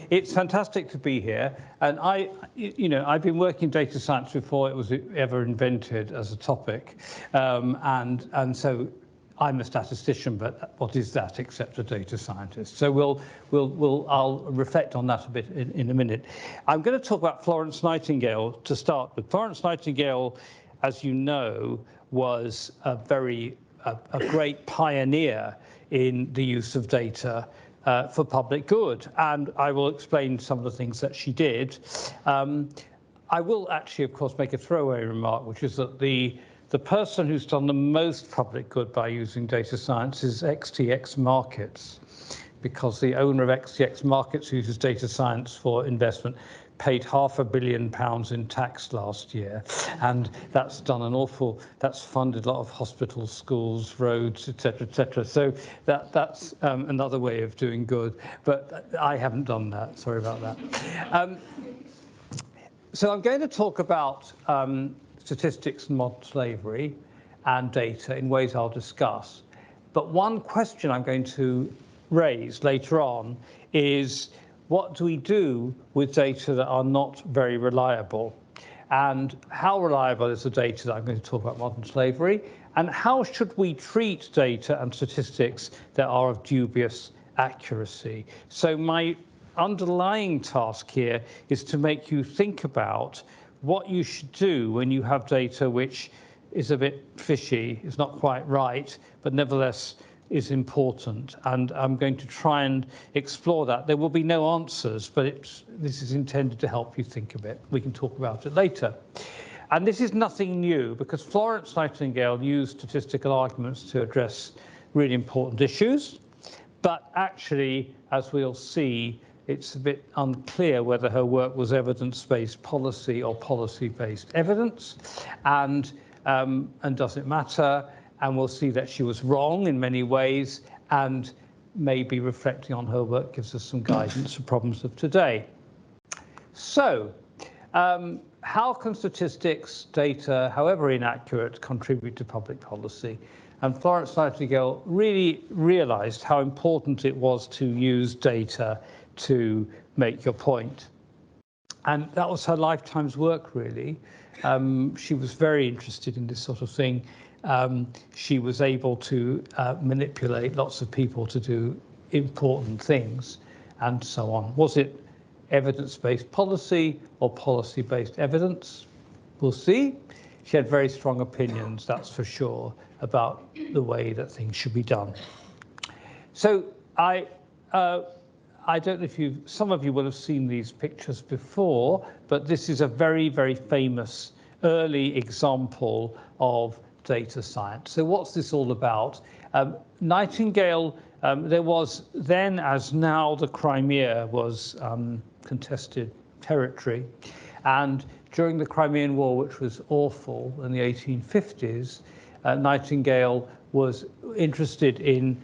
It's fantastic to be here, and I've been working in data science before it was ever invented as a topic, and so I'm a statistician, but what is that except a data scientist? So I'll reflect on that a bit in a minute. I'm going to talk about Florence Nightingale to start with. Florence Nightingale, as you know, was a great pioneer in the use of data for public good, and I will explain some of the things that she did. I will actually, of course, make a throwaway remark, which is that the person who's done the most public good by using data science is XTX Markets, because the owner of XTX Markets, who uses data science for investment, paid £500 million in tax last year, and that's funded a lot of hospitals, schools, roads, etc., etc. So that's another way of doing good, but I haven't done that. Sorry about that. So I'm going to talk about statistics and modern slavery and data in ways I'll discuss. But one question I'm going to raise later on is, what do we do with data that are not very reliable? And how reliable is the data that I'm going to talk about modern slavery? And how should we treat data and statistics that are of dubious accuracy? So my underlying task here is to make you think about what you should do when you have data which is a bit fishy, is not quite right, but nevertheless is important. And I'm going to try and explore that. There will be no answers, but this is intended to help you think a bit. We can talk about it later. And this is nothing new, because Florence Nightingale used statistical arguments to address really important issues. But actually, as we'll see, it's a bit unclear whether her work was evidence-based policy or policy-based evidence. And does it matter? And we'll see that she was wrong in many ways, and maybe reflecting on her work gives us some guidance for problems of today. So, how can statistics, data, however inaccurate, contribute to public policy? And Florence Nightingale really realized how important it was to use data to make your point. And that was her lifetime's work, really. She was very interested in this sort of thing. She was able to manipulate lots of people to do important things and so on. Was it evidence-based policy or policy-based evidence? We'll see. She had very strong opinions, that's for sure, about the way that things should be done. So I don't know if some of you will have seen these pictures before, but this is a very, very famous early example of data science. So what's this all about? Nightingale, there was then, as now, the Crimea was contested territory. And during the Crimean War, which was awful in the 1850s, Nightingale was interested in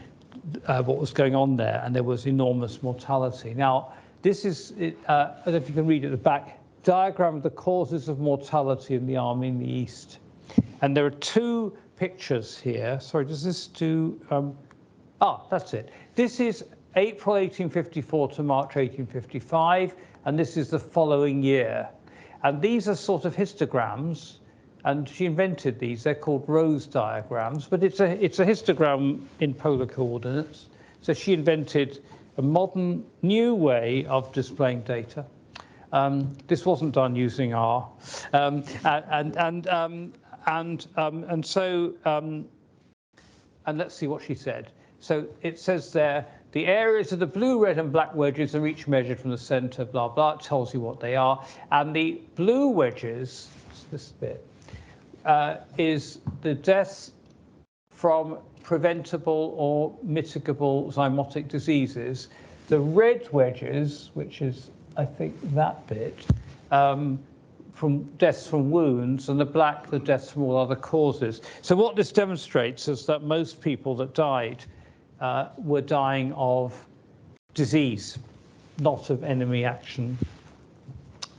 what was going on there, and there was enormous mortality. Now, this is, I don't know if you can read at the back, diagram of the causes of mortality in the army in the East. And there are two pictures here. Sorry, does this do? That's it. This is April 1854 to March 1855, and this is the following year. And these are sort of histograms, and she invented these. They're called Rose diagrams, but it's a histogram in polar coordinates. So she invented a modern, new way of displaying data. This wasn't done using R, and let's see what she said. So it says there, the areas of the blue, red, and black wedges are each measured from the center, blah, blah. It tells you what they are. And the blue wedges, this bit, is the deaths from preventable or mitigable zymotic diseases. The red wedges, which is, I think, that bit, from deaths from wounds, and the black, the deaths from all other causes. So what this demonstrates is that most people that died were dying of disease, not of enemy action.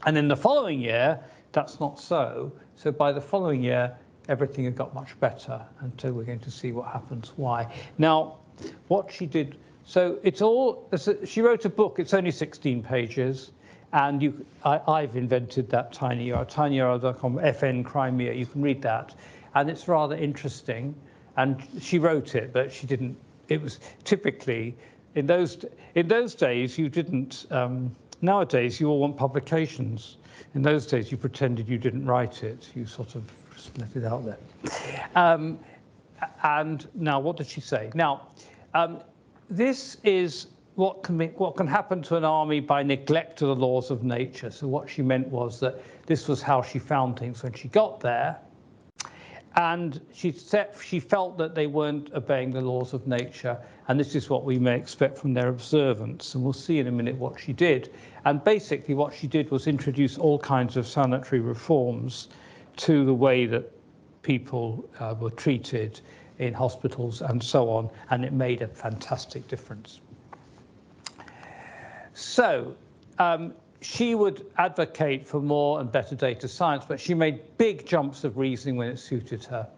And in the following year, that's not so. So by the following year, everything had got much better, until we're going to see what happens, why. Now, what she did So it's all, she wrote a book, it's only 16 pages, and I've invented that tinyurl.com, FN Crimea, you can read that, and it's rather interesting. And she wrote it, but she didn't, it was typically, in those days, you didn't, nowadays you all want publications. In those days, you pretended you didn't write it. You sort of just let it out there. And now, what did she say? Now, this is what can happen to an army by neglect of the laws of nature. So what she meant was that this was how she found things when she got there. And she felt that they weren't obeying the laws of nature. And this is what we may expect from their observance. And we'll see in a minute what she did. And basically what she did was introduce all kinds of sanitary reforms to the way that people were treated in hospitals and so on. And it made a fantastic difference. So she would advocate for more and better data science, but she made big jumps of reasoning when it suited her.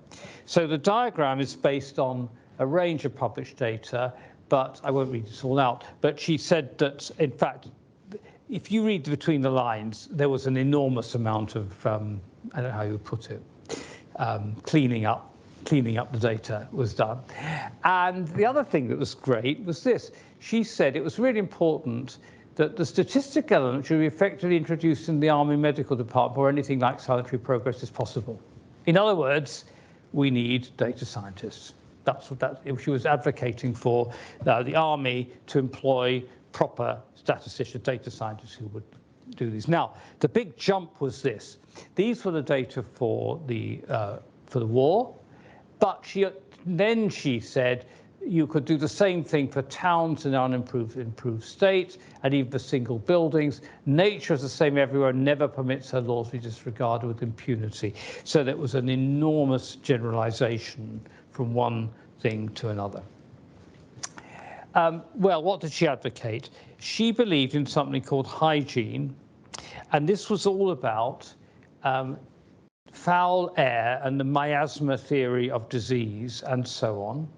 So the diagram is based on a range of published data, but I won't read this all out. But she said that, in fact, if you read between the lines, there was an enormous amount of, I don't know how you would put it, cleaning up the data was done. And the other thing that was great was this. She said it was really important that the statistical element should be effectively introduced in the Army Medical Department where anything like sanitary progress is possible. In other words, we need data scientists. That's what she was advocating for, the Army to employ proper statisticians, data scientists who would do these. Now, the big jump was this. These were the data for the war, but then she said you could do the same thing for towns in unimproved states and even for single buildings. Nature is the same everywhere, never permits her laws to be disregarded with impunity. So that was an enormous generalization from one thing to another. Well, what did she advocate? She believed in something called hygiene, and this was all about foul air and the miasma theory of disease and so on.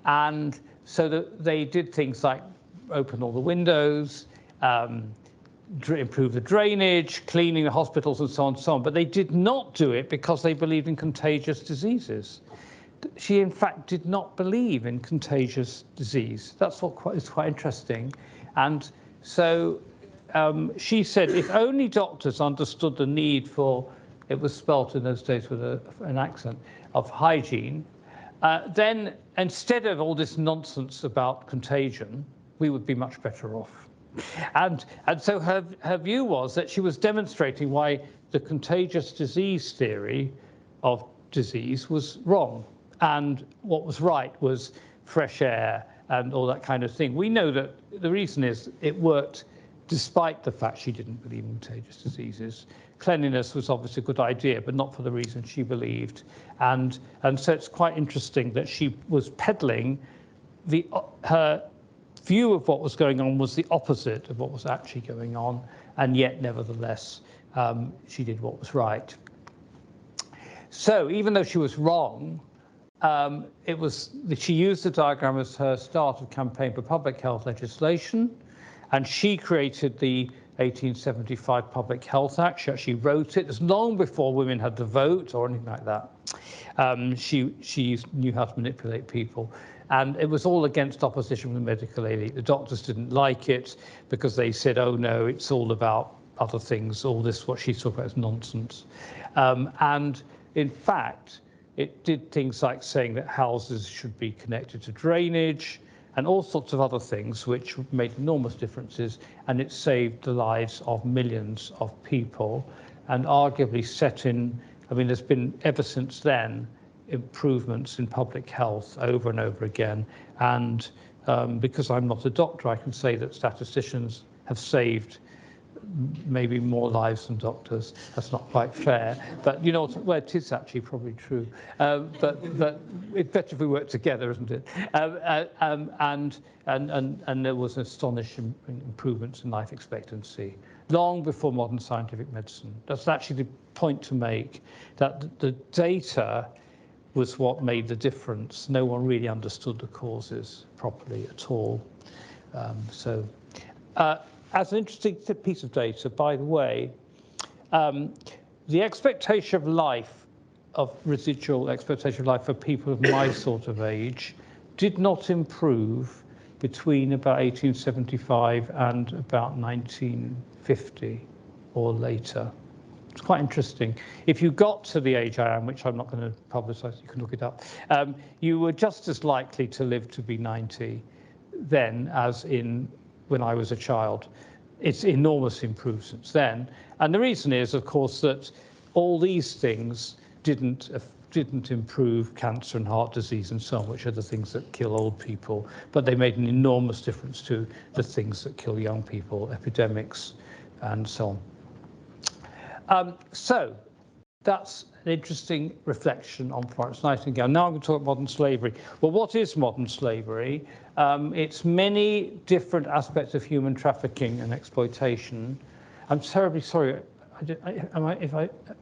And so that they did things like open all the windows, improve the drainage, cleaning the hospitals and so on and so on. But they did not do it because they believed in contagious diseases. She, in fact, did not believe in contagious disease. That's what is quite interesting. And so she said if only doctors understood the need for, it was spelt in those days with an accent, of hygiene, then instead of all this nonsense about contagion, we would be much better off. And so her view was that she was demonstrating why the contagious disease theory of disease was wrong. And what was right was fresh air and all that kind of thing. We know that the reason is it worked despite the fact she didn't believe in contagious diseases. Cleanliness was obviously a good idea, but not for the reason she believed. And so it's quite interesting that she was peddling her view of what was going on was the opposite of what was actually going on, and yet nevertheless she did what was right. So even though she was wrong, she used the diagram as her start of campaign for public health legislation, and she created the 1875 Public Health Act. She actually wrote it. It's long before women had to vote or anything like that. She knew how to manipulate people. And it was all against opposition from the medical elite. The doctors didn't like it because they said, oh, no, it's all about other things. All this, what she's talking about, is nonsense. And in fact, it did things like saying that houses should be connected to drainage and all sorts of other things which made enormous differences, and it saved the lives of millions of people and arguably set in, I mean, there's been ever since then improvements in public health over and over again. And because I'm not a doctor, I can say that statisticians have saved maybe more lives than doctors. That's not quite fair, but you know, well, it is actually probably true. But it's better if we work together, isn't it? And there was astonishing improvements in life expectancy long before modern scientific medicine. That's actually the point to make, that the data was what made the difference. No one really understood the causes properly at all. As an interesting piece of data, by the way, the expectation of life, of residual expectation of life for people of my sort of age, did not improve between about 1875 and about 1950 or later. It's quite interesting. If you got to the age I am, which I'm not going to publicize, you can look it up, you were just as likely to live to be 90 then as when I was a child. It's enormous improvement since then. And the reason is, of course, that all these things didn't improve cancer and heart disease and so on, which are the things that kill old people, but they made an enormous difference to the things that kill young people, epidemics and so on. So that's an interesting reflection on Florence Nightingale. Now I'm going to talk about modern slavery. Well, what is modern slavery? It's many different aspects of human trafficking and exploitation. I'm terribly sorry.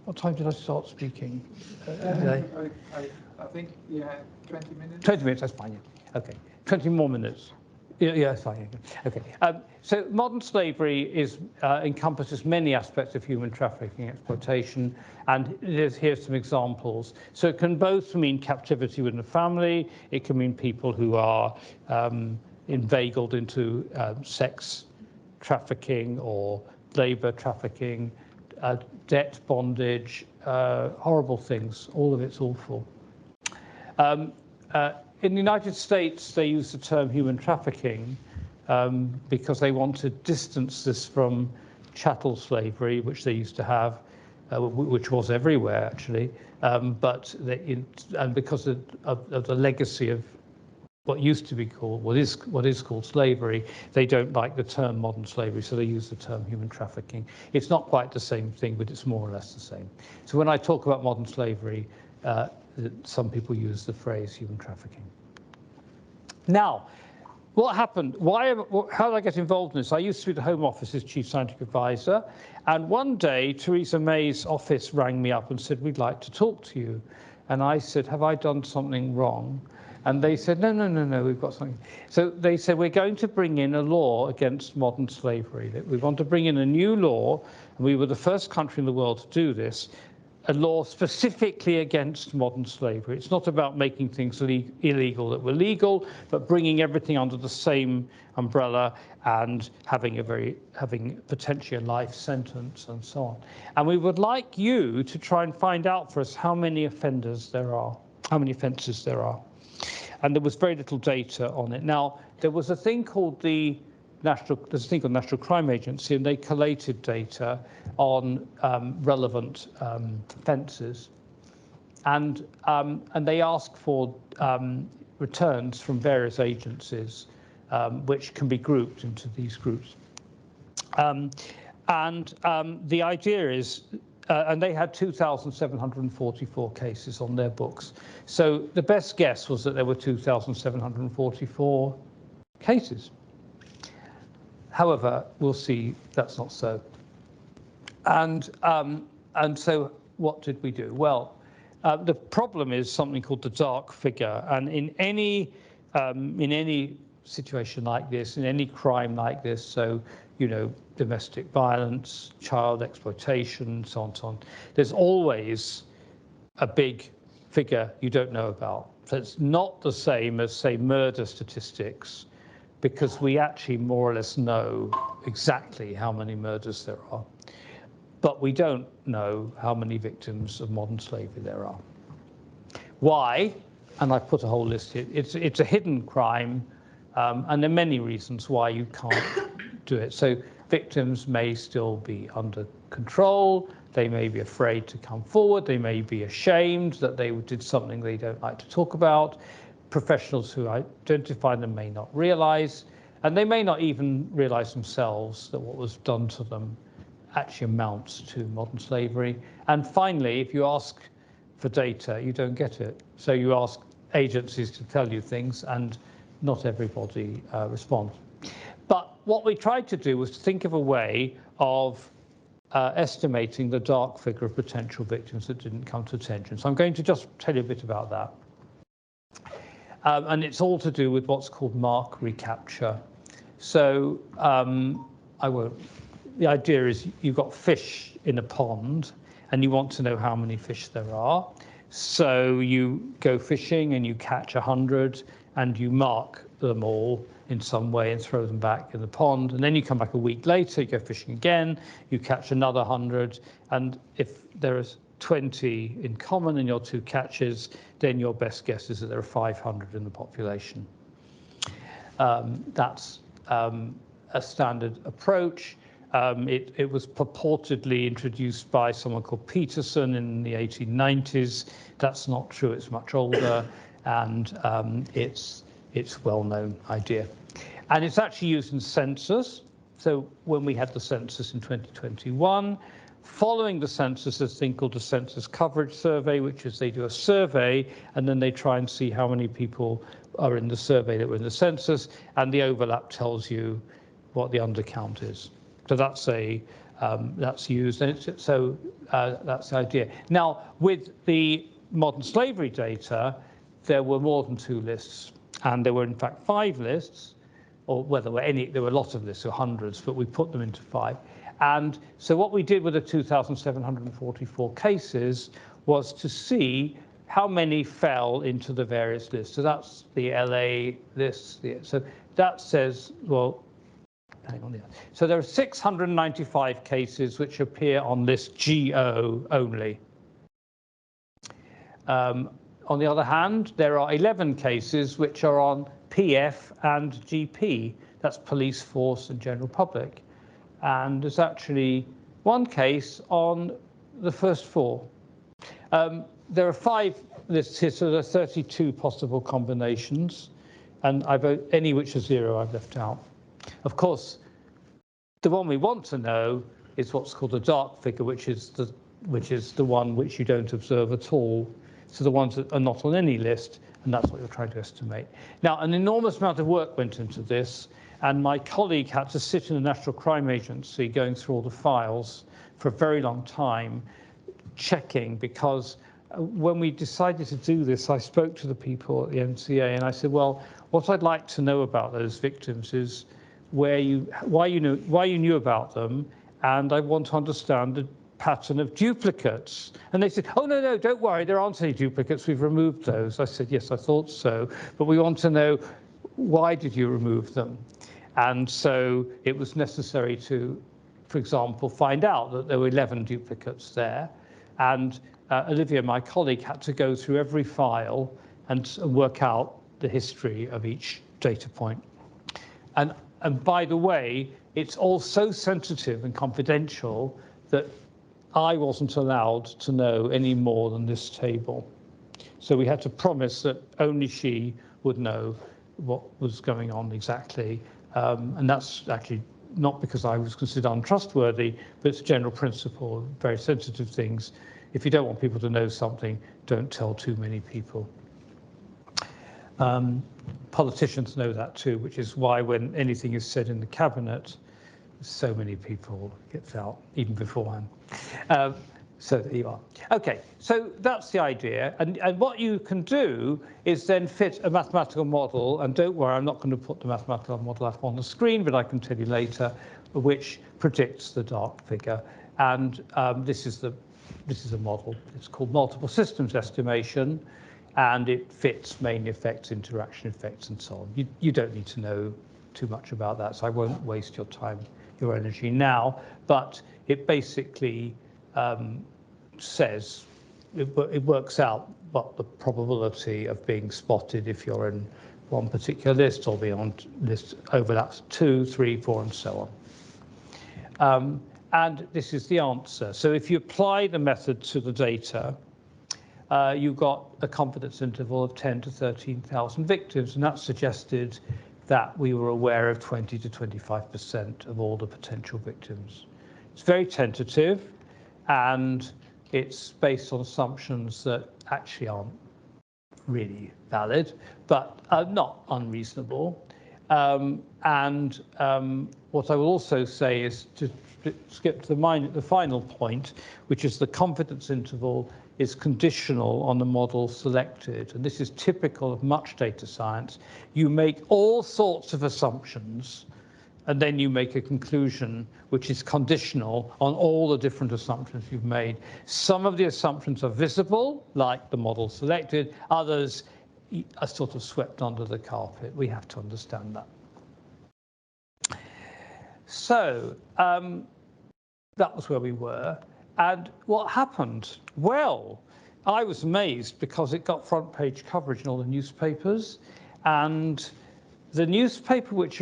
What time did I start speaking? I think you had 20 minutes. 20 minutes, that's fine. Yeah. Okay, 20 more minutes. Yeah, fine. Okay. So modern slavery encompasses many aspects of human trafficking, exploitation, and here's some examples. So it can both mean captivity within a family. It can mean people who are inveigled into sex trafficking or labor trafficking, debt bondage, horrible things. All of it's awful. In the United States, they use the term human trafficking because they want to distance this from chattel slavery, which they used to have, which was everywhere actually, and because of the legacy of what used to be called, what is called slavery, they don't like the term modern slavery, so they use the term human trafficking. It's not quite the same thing, but it's more or less the same. So when I talk about modern slavery, some people use the phrase human trafficking. Now, what happened? How did I get involved in this? I used to be the Home Office's chief scientific advisor, and one day Theresa May's office rang me up and said, "We'd like to talk to you." And I said, "Have I done something wrong?" And they said, no, we've got something. So they said, "We're going to bring in a law against modern slavery. We want to bring in a new law, and we were the first country in the world to do this, a law specifically against modern slavery. It's not about making things illegal that were legal, but bringing everything under the same umbrella and having potentially a life sentence and so on. And we would like you to try and find out for us how many offences there are. And there was very little data on it. Now, there was a thing called the National Crime Agency, and they collated data on relevant offences, and they asked for returns from various agencies, which can be grouped into these groups. The idea is, and they had 2,744 cases on their books. So the best guess was that there were 2,744 cases. However, we'll see that's not so. And so what did we do? Well, the problem is something called the dark figure. And in any situation like this, in any crime like this, so, domestic violence, child exploitation, so on, so on, there's always a big figure you don't know about. So it's not the same as, say, murder statistics, because we actually more or less know exactly how many murders there are. But we don't know how many victims of modern slavery there are. Why? And I've put a whole list here. It's a hidden crime, and there are many reasons why you can't do it. So victims may still be under control. They may be afraid to come forward. They may be ashamed that they did something they don't like to talk about. Professionals who identify them may not realize, and they may not even realize themselves that what was done to them actually amounts to modern slavery. And finally, if you ask for data, you don't get it. So you ask agencies to tell you things, and not everybody responds. But what we tried to do was to think of a way of estimating the dark figure of potential victims that didn't come to attention. So I'm going to just tell you a bit about that. And it's all to do with what's called mark recapture. So the idea is you've got fish in a pond and you want to know how many fish there are. So you go fishing and you catch 100 and you mark them all in some way and throw them back in the pond. And then you come back a week later, you go fishing again, you catch another 100. And if there is 20 in common in your two catches, then your best guess is that there are 500 in the population. That's a standard approach. It was purportedly introduced by someone called Peterson in the 1890s. That's not true, it's much older, and it's a well-known idea. And it's actually used in census. So when we had the census in 2021, following the census, there's a thing called a census coverage survey, which is they do a survey and then they try and see how many people are in the survey that were in the census, and the overlap tells you what the undercount is. So that's used, and that's the idea. Now, with the modern slavery data, there were more than 2 lists, and there were in fact 5 lists, or well, there were a lot of lists, or hundreds, but we put them into 5. And so what we did with the 2,744 cases was to see how many fell into the various lists. So that's the LA list. So that says, well, hang on. So there are 695 cases which appear on list GO only. On the other hand, there are 11 cases which are on PF and GP. That's police force and general public. And there's actually 1 case on the first 4. There are 5 lists here, so there are 32 possible combinations. And any which are 0 I've left out. Of course, the one we want to know is what's called a dark figure, which is the one which you don't observe at all. So the ones that are not on any list, and that's what you're trying to estimate. Now, an enormous amount of work went into this, and my colleague had to sit in the National Crime Agency going through all the files for a very long time, checking, because when we decided to do this, I spoke to the people at the NCA, and I said, well, what I'd like to know about those victims is why you knew about them, and I want to understand the pattern of duplicates. And they said, oh, no, don't worry, there aren't any duplicates, we've removed those. I said, yes, I thought so, but we want to know, why did you remove them? And so it was necessary to, for example, find out that there were 11 duplicates there. And Olivia, my colleague, had to go through every file and work out the history of each data point. And by the way, it's all so sensitive and confidential that I wasn't allowed to know any more than this table. So we had to promise that only she would know what was going on exactly. And that's actually not because I was considered untrustworthy, but it's a general principle, very sensitive things. If you don't want people to know something, don't tell too many people. Politicians know that too, which is why when anything is said in the cabinet, so many people gets out, even beforehand. So there you are. OK, so that's the idea. And what you can do is then fit a mathematical model. And don't worry, I'm not going to put the mathematical model up on the screen, but I can tell you later, which predicts the dark figure. And this is a model. It's called multiple systems estimation. And it fits main effects, interaction effects, and so on. You don't need to know too much about that, so I won't waste your time, your energy now. But it basically says, it works out what the probability of being spotted if you're in one particular list or beyond list overlaps 2, 3, 4, and so on. And this is the answer. So if you apply the method to the data, you've got a confidence interval of 10 to 13,000 victims, and that suggested that we were aware of 20 to 25% of all the potential victims. It's very tentative, and it's based on assumptions that actually aren't really valid, but not unreasonable. What I will also say is, skip to the final point, which is the confidence interval is conditional on the model selected. And this is typical of much data science. You make all sorts of assumptions, and then you make a conclusion which is conditional on all the different assumptions you've made. Some of the assumptions are visible, like the model selected. Others are sort of swept under the carpet. We have to understand that. So that was where we were. And what happened? Well, I was amazed because it got front page coverage in all the newspapers. And the newspaper which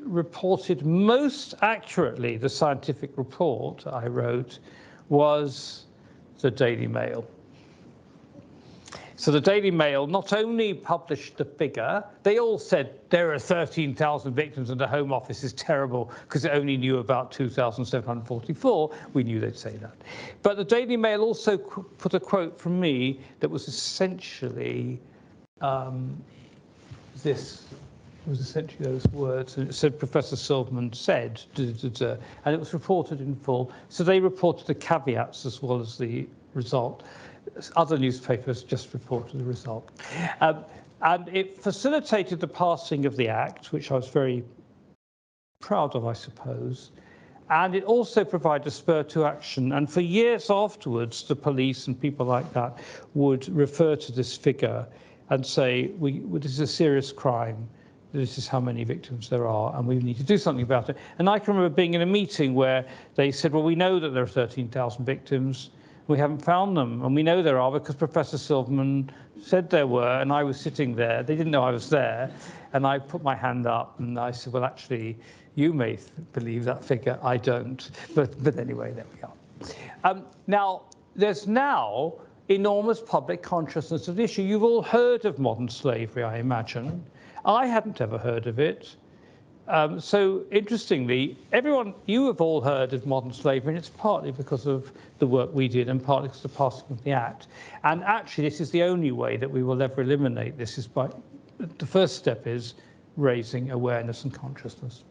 reported most accurately the scientific report I wrote was the Daily Mail. So the Daily Mail not only published the figure, they all said there are 13,000 victims and the Home Office is terrible because it only knew about 2,744. We knew they'd say that. But the Daily Mail also put a quote from me that was essentially this. It was essentially those words, and it said Professor Silverman said, and it was reported in full. So they reported the caveats as well as the result. Other newspapers just reported the result. And it facilitated the passing of the Act, which I was very proud of, I suppose. And it also provided a spur to action. And for years afterwards, the police and people like that would refer to this figure and say, this is a serious crime. This is how many victims there are, and we need to do something about it. And I can remember being in a meeting where they said, well, we know that there are 13,000 victims. We haven't found them. And we know there are because Professor Silverman said there were, and I was sitting there. They didn't know I was there. And I put my hand up, and I said, well, actually, you may believe that figure. I don't. But anyway, there we are. Now, there's now enormous public consciousness of the issue. You've all heard of modern slavery, I imagine. I hadn't ever heard of it. So interestingly, you have all heard of modern slavery, and it's partly because of the work we did and partly because of the passing of the Act. And actually, this is the only way that we will ever eliminate this. The first step is raising awareness and consciousness.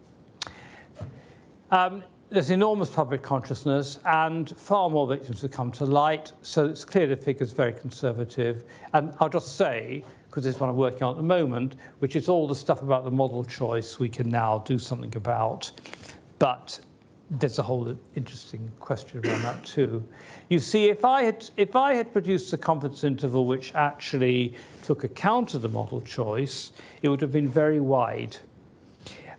There's enormous public consciousness, and far more victims have come to light. So it's clear the figure's very conservative. And I'll just say, because it's what I'm working on at the moment, which is all the stuff about the model choice we can now do something about. But there's a whole interesting question around that too. You see, if I had produced a confidence interval which actually took account of the model choice, it would have been very wide.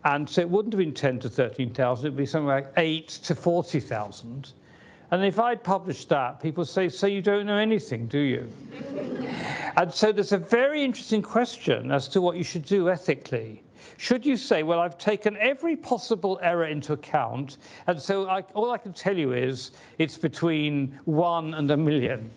And so it wouldn't have been 10 to 13,000, it would be something like 8 to 40,000. And if I'd published that, people say, so you don't know anything, do you? And so there's a very interesting question as to what you should do ethically. Should you say, well, I've taken every possible error into account, and so all I can tell you is it's between 1 and 1 million.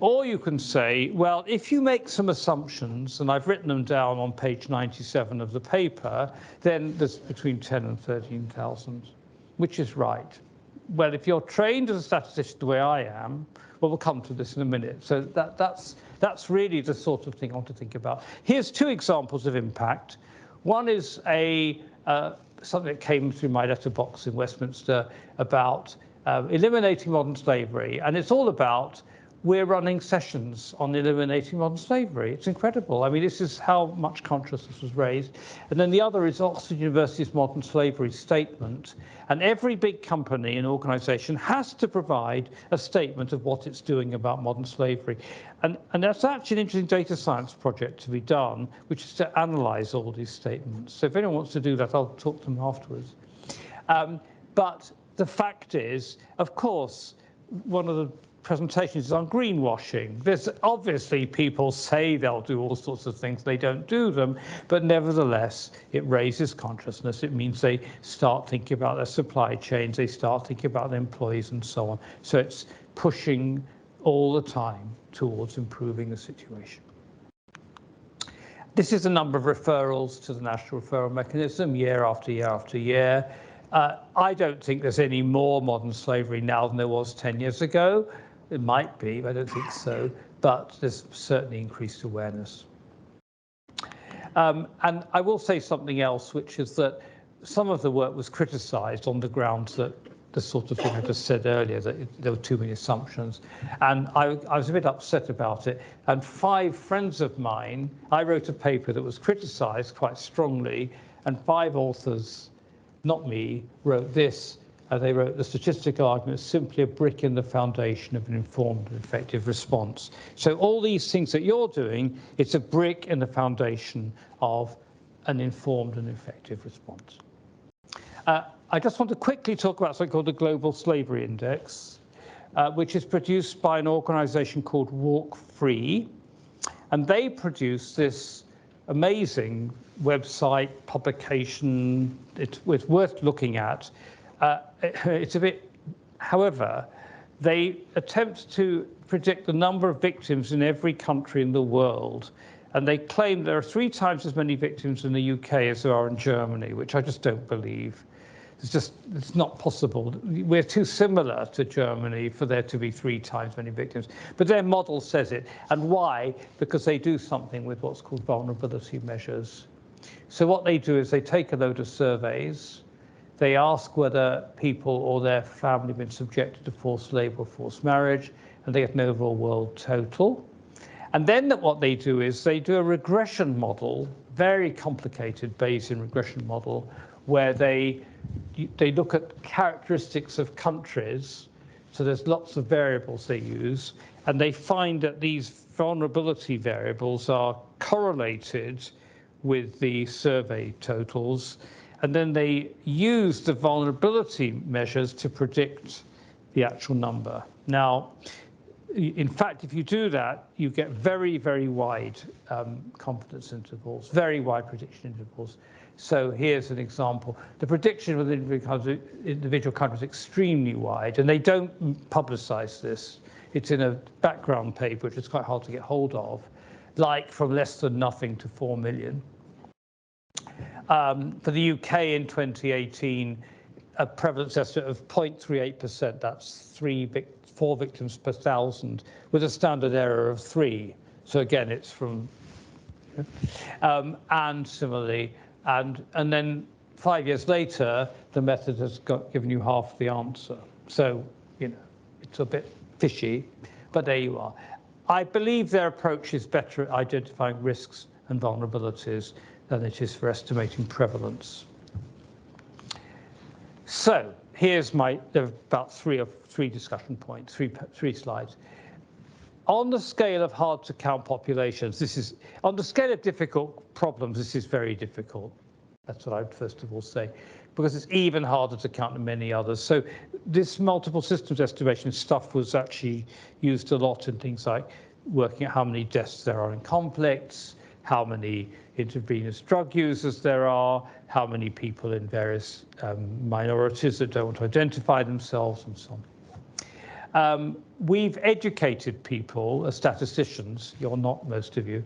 Or you can say, well, if you make some assumptions, and I've written them down on page 97 of the paper, then there's between 10 and 13,000, which is right. Well, if you're trained as a statistician the way I am, well, we'll come to this in a minute. So that's really the sort of thing I want to think about. Here's 2 examples of impact. One is something that came through my letterbox in Westminster about eliminating modern slavery. And it's all about we're running sessions on eliminating modern slavery. It's incredible. I mean, this is how much consciousness was raised. And then the other is Oxford University's modern slavery statement. And every big company and organization has to provide a statement of what it's doing about modern slavery. And that's actually an interesting data science project to be done, which is to analyze all these statements. So if anyone wants to do that, I'll talk to them afterwards. But the fact is, of course, one of the presentations is on greenwashing. There's obviously people say they'll do all sorts of things, they don't do them, but nevertheless, it raises consciousness. It means they start thinking about their supply chains, they start thinking about their employees and so on. So it's pushing all the time towards improving the situation. This is the number of referrals to the National Referral Mechanism year after year after year. I don't think there's any more modern slavery now than there was 10 years ago. It might be, but I don't think so. But there's certainly increased awareness. And I will say something else, which is that some of the work was criticized on the grounds that the sort of thing I just said earlier, that there were too many assumptions. And I was a bit upset about it. And 5 friends of mine, I wrote a paper that was criticized quite strongly, and 5 authors, not me, wrote this. They wrote, the statistical argument is simply a brick in the foundation of an informed and effective response. So all these things that you're doing, it's a brick in the foundation of an informed and effective response. I just want to quickly talk about something called the Global Slavery Index, which is produced by an organization called Walk Free. And they produce this amazing website publication. It's worth looking at. It's a bit, however, they attempt to predict the number of victims in every country in the world. And they claim there are 3 times as many victims in the UK as there are in Germany, which I just don't believe. It's not possible. We're too similar to Germany for there to be 3 times many victims. But their model says it. And why? Because they do something with what's called vulnerability measures. So what they do is they take a load of surveys. They ask whether people or their family have been subjected to forced labor or forced marriage, and they get an overall world total. And then what they do is they do a regression model, very complicated Bayesian regression model, where they look at characteristics of countries. So there's lots of variables they use, and they find that these vulnerability variables are correlated with the survey totals. And then they use the vulnerability measures to predict the actual number. Now, in fact, if you do that, you get very, very wide confidence intervals, very wide prediction intervals. So here's an example. The prediction with individual countries is extremely wide, and they don't publicize this. It's in a background paper, which is quite hard to get hold of, like from less than nothing to 4 million. For the UK in 2018, a prevalence estimate of 0.38%, that's 4 victims per 1,000, with a standard error of 3. So again, it's from, and similarly, and then 5 years later, the method has given you half the answer. So, it's a bit fishy, but there you are. I believe their approach is better at identifying risks and vulnerabilities than it is for estimating prevalence. So here's there are about three discussion points, three slides. On the scale of hard to count populations, on the scale of difficult problems, this is very difficult. That's what I'd first of all say, because it's even harder to count than many others. So this multiple systems estimation stuff was actually used a lot in things like working out how many deaths there are in conflicts, how many intravenous drug users there are, how many people in various minorities that don't want to identify themselves, and so on. We've educated people, as statisticians, you're not most of you,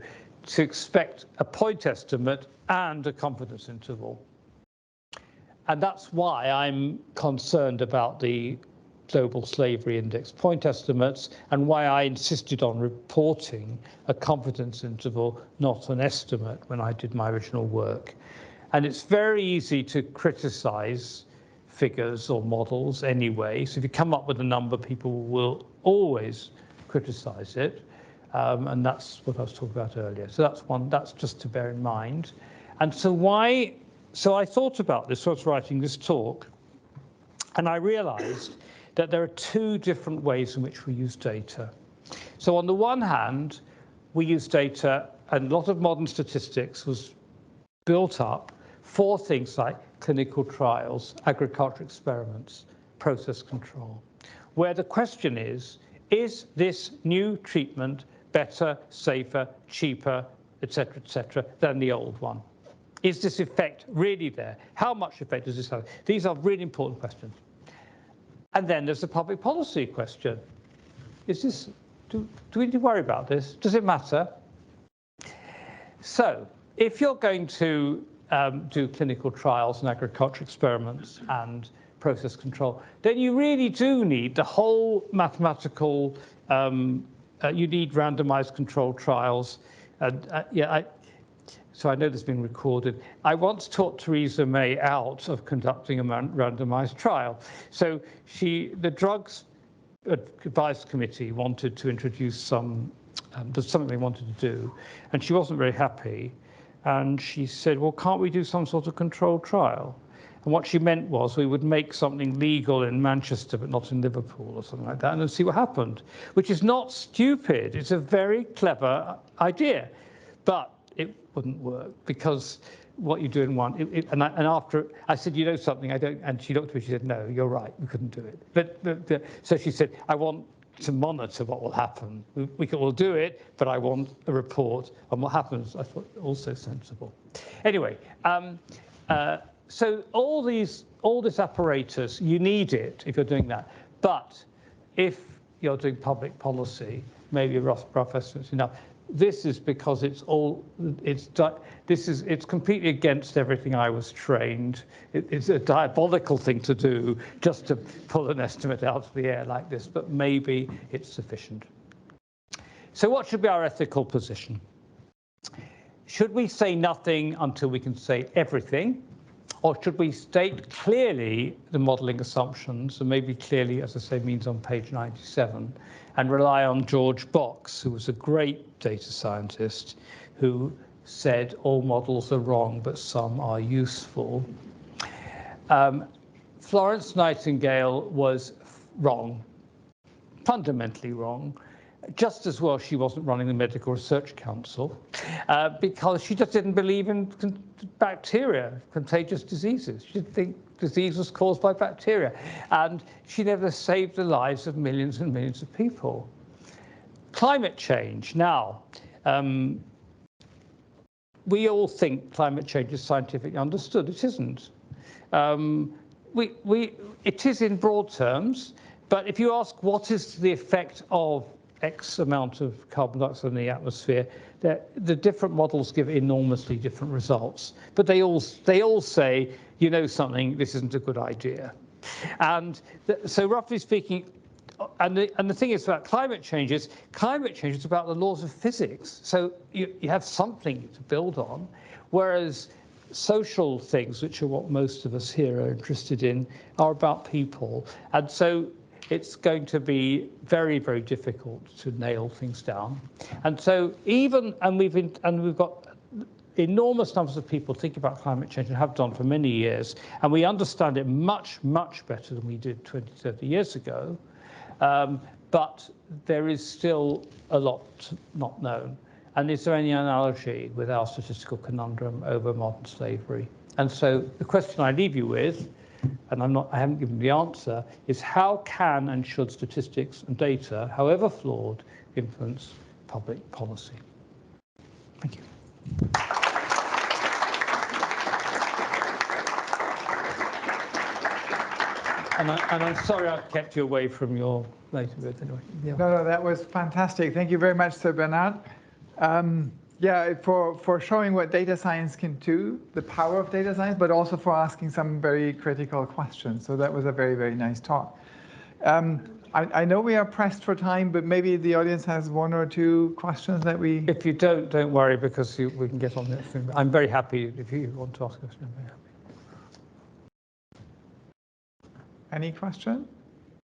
to expect a point estimate and a confidence interval. And that's why I'm concerned about the Global Slavery Index point estimates, and why I insisted on reporting a confidence interval, not an estimate, when I did my original work. And it's very easy to criticize figures or models anyway. So if you come up with a number, people will always criticize it. And that's what I was talking about earlier. So that's just to bear in mind. And so I thought about this, so I was writing this talk, and I realized that there are 2 different ways in which we use data. So on the one hand, we use data, and a lot of modern statistics was built up for things like clinical trials, agricultural experiments, process control, where the question is this new treatment better, safer, cheaper, et cetera, than the old one? Is this effect really there? How much effect does this have? These are really important questions. And then there's the public policy question. Do we need to worry about this? Does it matter? So if you're going to do clinical trials and agricultural experiments and process control, then you really do need the whole mathematical, you need randomized controlled trials. so I know this has been recorded. I once taught Theresa May out of conducting a randomized trial. So the drugs advice committee wanted to introduce there's something they wanted to do, and she wasn't very happy. And she said, well, can't we do some sort of controlled trial? And what she meant was we would make something legal in Manchester, but not in Liverpool or something like that, and then see what happened, which is not stupid. It's a very clever idea, but it wouldn't work because what you do in one, and after I said, you know something, I don't, and she looked at me, she said, no, you're right, we couldn't do it. But so she said, I want to monitor what will happen. We'll do it, but I want a report on what happens. I thought also sensible. Anyway, so all this apparatus, you need it if you're doing that. But if you're doing public policy, maybe a rough estimate enough. This is because it's completely against everything I was trained. It's a diabolical thing to do just to pull an estimate out of the air like this, but maybe it's sufficient. So what should be our ethical position? Should we say nothing until we can say everything? Or should we state clearly the modeling assumptions, and maybe clearly, as I say, means on page 97, and rely on George Box, who was a great data scientist, who said all models are wrong, but some are useful. Florence Nightingale was wrong, fundamentally wrong. Just as well she wasn't running the Medical Research Council because she just didn't believe in bacteria, contagious diseases. She didn't think disease was caused by bacteria. And she never saved the lives of millions and millions of people. Climate change. Now, we all think climate change is scientifically understood. It isn't. It is in broad terms, but if you ask what is the effect of X amount of carbon dioxide in the atmosphere, the different models give enormously different results. But they all say, you know something, this isn't a good idea. And so roughly speaking, and the thing is about climate change is about the laws of physics. So you have something to build on, whereas social things, which are what most of us here are interested in, are about people. And so it's going to be very, very difficult to nail things down. And so we've got enormous numbers of people thinking about climate change and have done for many years, and we understand it much, much better than we did 20, 30 years ago. But there is still a lot not known. And is there any analogy with our statistical conundrum over modern slavery? And so the question I leave you with, and I haven't given the answer, is how can and should statistics and data, however flawed, influence public policy? Thank you. And I'm sorry I've kept you away from your later bit anyway. Yeah. No, that was fantastic. Thank you very much, Sir Bernard. Yeah, for showing what data science can do, the power of data science, but also for asking some very critical questions. So that was a very, very nice talk. I know we are pressed for time, but maybe the audience has one or two questions that we... If you don't worry, because we can get on this thing. I'm very happy if you want to ask a question. I'm very happy. Any question?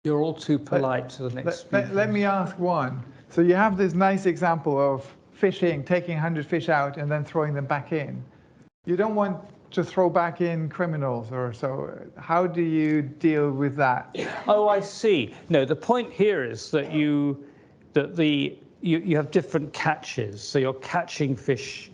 You're all too polite to the next speaker. Let me ask one. So you have this nice example of fishing, taking 100 fish out and then throwing them back in. You don't want to throw back in criminals or so. How do you deal with that? Oh, I see. No, the point here is that you have different catches. So you're catching fish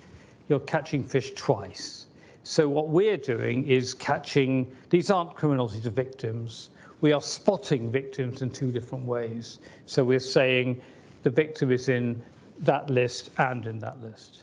twice. So what we're doing is catching, these aren't criminals, these are victims. We are spotting victims in two different ways. So we're saying the victim is in that list and in that list.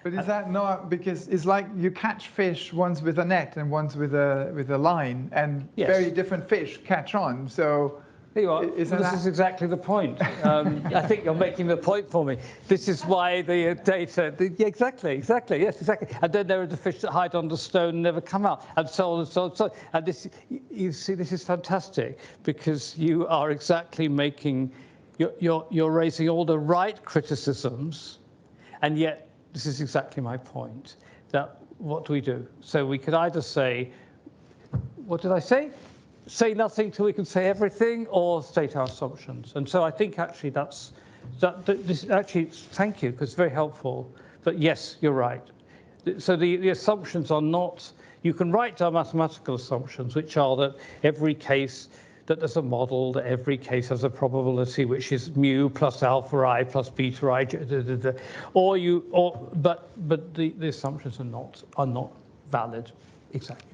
But is that not, because it's like you catch fish once with a net and once with a line, and yes, very different fish catch on. So there you are. This is exactly the point. I think you're making the point for me. This is why the data, exactly, yes, exactly. And then there are the fish that hide under stone and never come out, and so on and so on. And so on. And this, you see, this is fantastic because you are exactly making, you're raising all the right criticisms, and yet this is exactly my point, that what do we do? So we could either say, what did I say? Say nothing till we can say everything, or state our assumptions. And so I think actually this actually, thank you, because it's very helpful. But yes, you're right. So the assumptions are not, you can write down mathematical assumptions, which are that every case, that there's a model, that every case has a probability, which is mu plus alpha I plus beta I, but the assumptions are not valid exactly.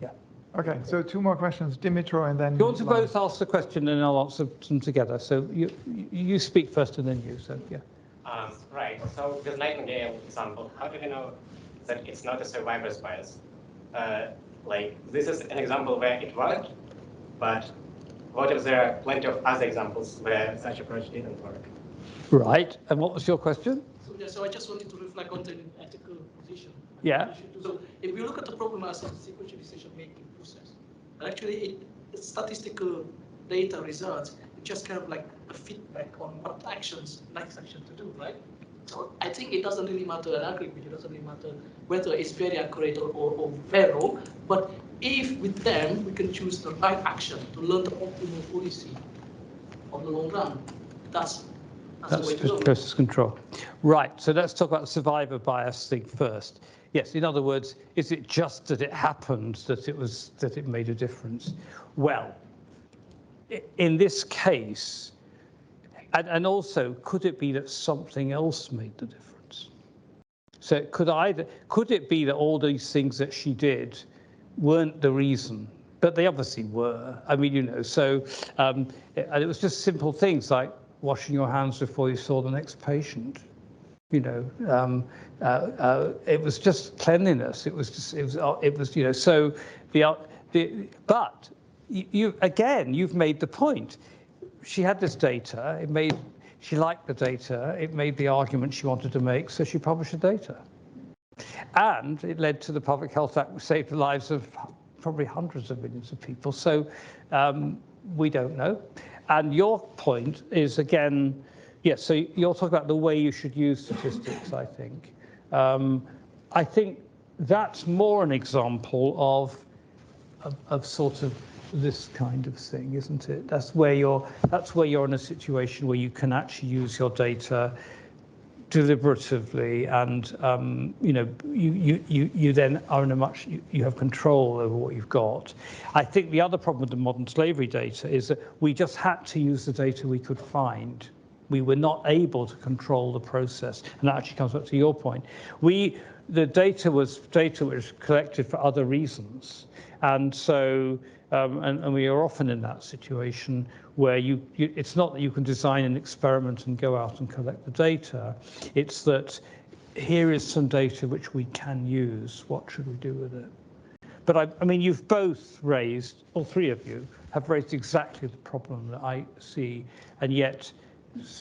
Yeah. Okay, so 2 more questions, Dimitro, and then. You want to both ask the question, and I'll answer them together. So you speak first, and then you. So yeah. Right. So with Nightingale example, how do we know that it's not a survivor's bias? Like this is an example where it worked, but what if there are plenty of other examples where such approach didn't work? Right. And what was your question? So I just wanted to reflect on the ethical position. Yeah. So if we look at the problem as a sequential decision-making process, actually statistical data results, it's just kind of like a feedback on what actions, next action to do, right? So I think it doesn't really matter, and I agree with you, it doesn't really matter whether it's very accurate or very wrong, but if with them we can choose the right action to learn the optimal policy on the long run, that's the way to go. Process control. Right, so let's talk about the survivor bias thing first. Yes, in other words, is it just that it happened that it made a difference? Well, in this case, and also, could it be that something else made the difference? So could it be that all these things that she did weren't the reason? But they obviously were. I mean, you know, so and it was just simple things like washing your hands before you saw the next patient. You know, it was just cleanliness. It was you know. So but you've made the point. She had this data. She liked the data. It made the argument she wanted to make. So she published the data, and it led to the Public Health Act, which saved the lives of probably hundreds of millions of people. So we don't know. And your point is, again, yes, so you're talking about the way you should use statistics, I think. I think that's more an example of sort of this kind of thing, isn't it? That's where you're in a situation where you can actually use your data deliberatively, and you know, you then are in a you have control over what you've got. I think the other problem with the modern slavery data is that we just had to use the data we could find. We were not able to control the process, and that actually comes back to your point. The data was collected for other reasons, and so and we are often in that situation where it's not that you can design an experiment and go out and collect the data. It's that here is some data which we can use. What should we do with it? But I mean, you've both raised, all three of you have raised exactly the problem that I see, and yet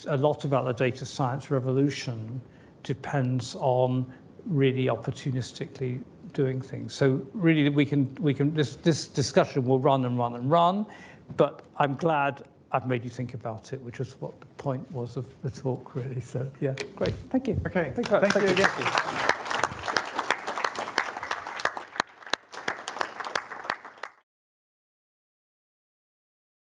a lot about the data science revolution depends on really opportunistically doing things. So really, this discussion will run and run and run, but I'm glad I've made you think about it, which is what the point was of the talk, really. So yeah, great, thank you. Okay, thank you again.